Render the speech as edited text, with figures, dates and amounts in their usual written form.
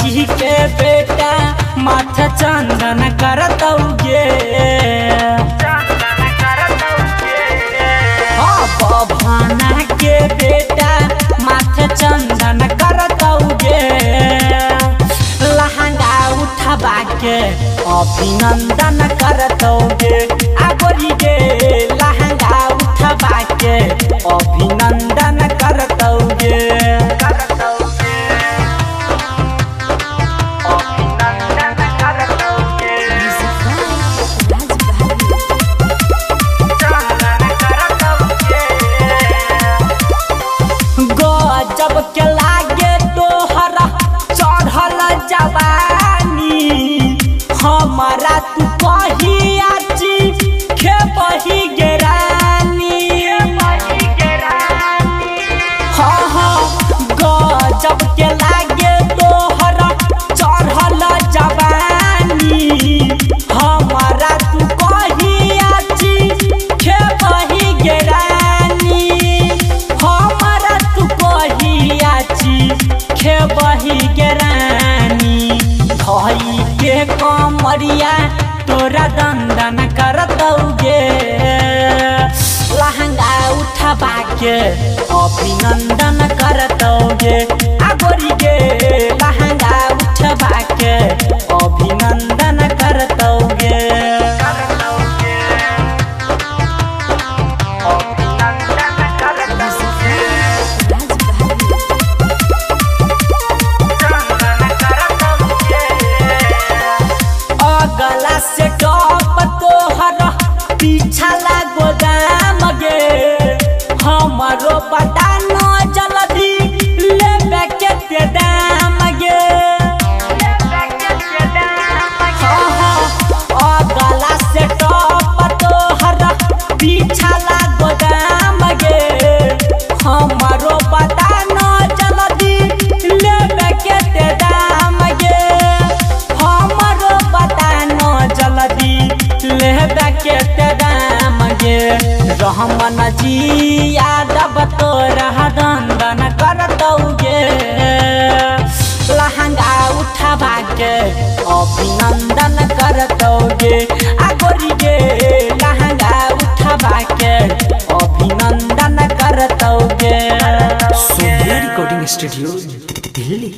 जी के बेटा माथे चंदन करतौगे बभाना के बेटा माथे चंदन करतौगे लहंगा उठवा के अभिनंदन करतौगे आगोरी गे लहंगा उठवा के अभिनंदन करतौगे जब के लागे तोहरा चढ़ल जवानी हमारा तू कहिया खेबही गेरानी हाँ जब के लागे तोहरा चढ़ल जवानी हमारा तू कहिया खेबही गेरानी हमारा तू खेबही गेरानी धई के कमरिया तोरा दंदन करतौगे लहंगा उठवा के अभिनंदन करतौगे आगोरी गे लहंगा उठवा के अभिनंदन करतौगे गला से टॉप तोहर पीछा लागो दाम गे हमारो पता न जल्दी लेबे के दाम गे गला से टॉप तोहर पीछा लागो दाम गे हमारो पता न जल्दी लेबे के दाम गे हमारो पता जल्दी लेबे के दाम गे रहमन जी यादव तोरा दंदन करतौगे लहंगा उठवा के अभिनंदन करतौगे आगोरी गे लहंगा उठवा के अभिनंदन करतौगे। Sonia recording studio Delhi.